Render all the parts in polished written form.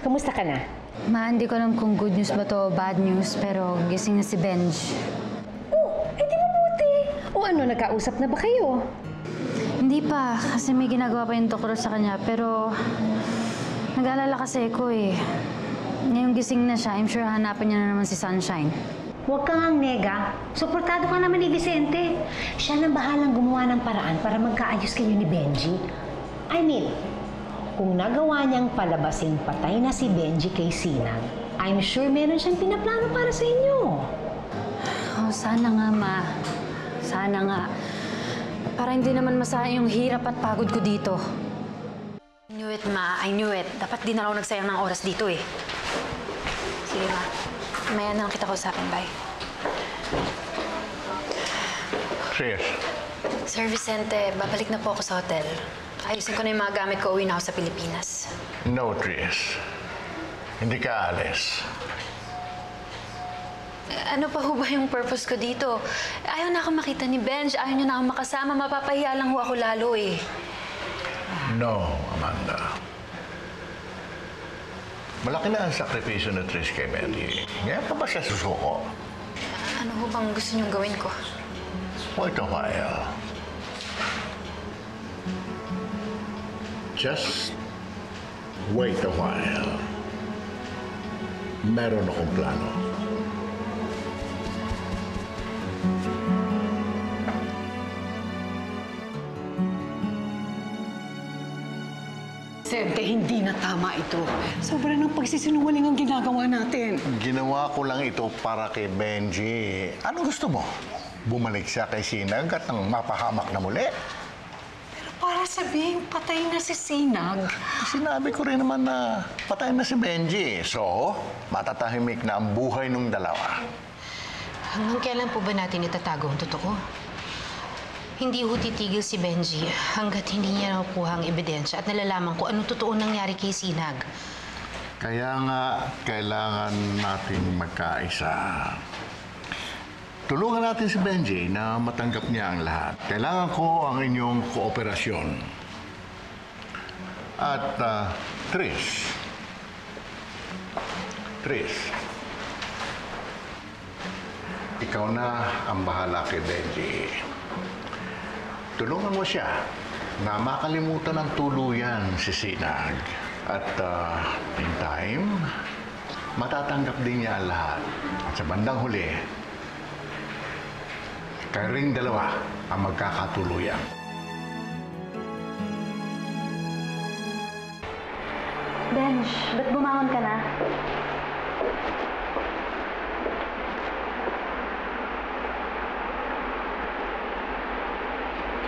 Kamusta ka na? Ma, hindi ko alam kung good news ba to o bad news, pero gising na si Benj. Oh, di mabuti. O ano, nagkausap na ba kayo? Hindi pa, kasi may ginagawa pa yung doktor sa kanya, pero nag-aalala kasi ako eh. Ngayong gising na siya, I'm sure hanapin niya na naman si Sunshine. Huwag kang ang nega. Suportado ka naman ni Vicente. Siya nang bahalang gumawa ng paraan para magkaayos kayo ni Benji. I mean, kung nagawa niyang palabasin patay na si Benji kay Sinang, I'm sure meron siyang pinaplano para sa inyo. Oh, sana nga, Ma. Sana nga. Para hindi naman masayang yung hirap at pagod ko dito. I knew it, Ma. I knew it. Dapat di na ako nagsayang ng oras dito eh. Sige, Ma. Maya na lang kita kausapin. Bye. Cheers. Sir Vicente, babalik na po ako sa hotel. Ayusin ko na yung mga gamit ko. Uwi na ako sa Pilipinas. No, Tris. Hindi ka alis. Ano pa ho ba yung purpose ko dito? Ayaw na ako makita ni Benj. Ayaw niyo na ako makasama. Mapapahiya lang ho ako lalo eh. No, Amanda. Malaki na ang sakripisyo ni Tris kay Benji. Ngayon pa ba siya susuko? Ano ho bang gusto niyong gawin ko? Wait a while. Just wait a while. Meron akong plano. Vicente, hindi na tama ito. Sobra ng pagsisinungaling ang ginagawa natin. Ginawa ko lang ito para kay Benji. Ano gusto mo? Bumalik siya kay Sinag at nang mapahamak na muli? Pero para sabihin, patay na si Sinag. Sinabi ko rin naman na patay na si Benji. So, matatahimik na ang buhay ng dalawa. Hanggang kailan po ba natin itatago ang totoo? Hindi ho titigil si Benji hanggat hindi niya nakukuha ang ebidensya at nalalaman kung anong totoo nangyari kay Sinag. Kaya nga, kailangan nating magkaisa. Tulungan natin si Benji na matanggap niya ang lahat. Kailangan ko ang inyong kooperasyon. At, Tris, ikaw na ang bahala kay Benji. Tulungan mo siya na makalimutan ng tuluyan si Sinag. At in time, matatanggap din niya ang lahat. At sa bandang huli, kayo ring dalawa ang magkakatuluyan. Benj, ba't bumangon ka na?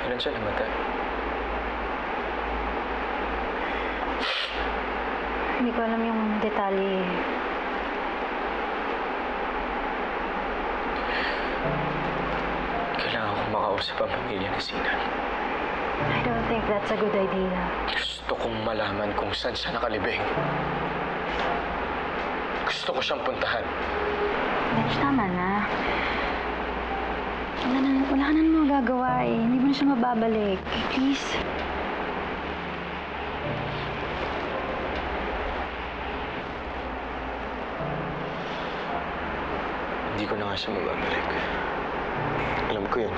Kailan siya namatay? Hindi ko alam yung detalye. Kailangan ko makausap ang pamilya ni Sinag. I don't think that's a good idea. Gusto kong malaman kung saan siya nakalibing. Gusto ko siyang puntahan. Benj, tama na. Wala ka na naman magagawa eh. Hindi mo na siya mababalik. Please. Hindi ko na nga siya mababalik. Alam ko yun.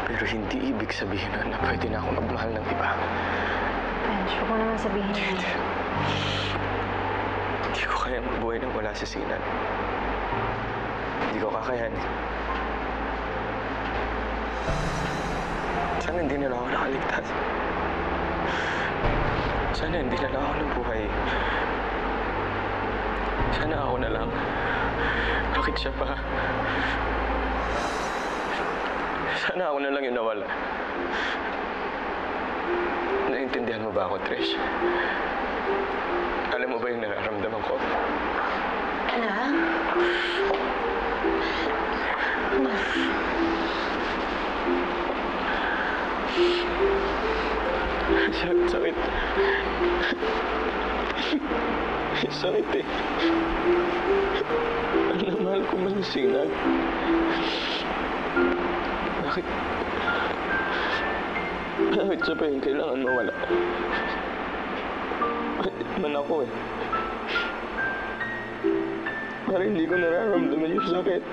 Pero hindi ibig sabihin na pwede na ako magmahal ng iba. Benj, huwag mo naman sabihin yun. Hindi ko kaya mabuhay nang wala si Sinag. Hindi ko kakayanin. Sana hindi na lang ako nakaligtas. Sana hindi na lang ako nabuhay. Sana ako na lang. Bakit siya pa? Sana ako na lang yung nawala. Naintindihan mo ba ako, Trish? Alam mo ba yung nararamdaman ko? Anak? Sakit. Sakit eh. Ang mahal ko man si Sinag. Bakit Bakit siya pa yung kailangan mawala? Bakit man ako eh? Parang hindi ko nararamdaman yung sakit.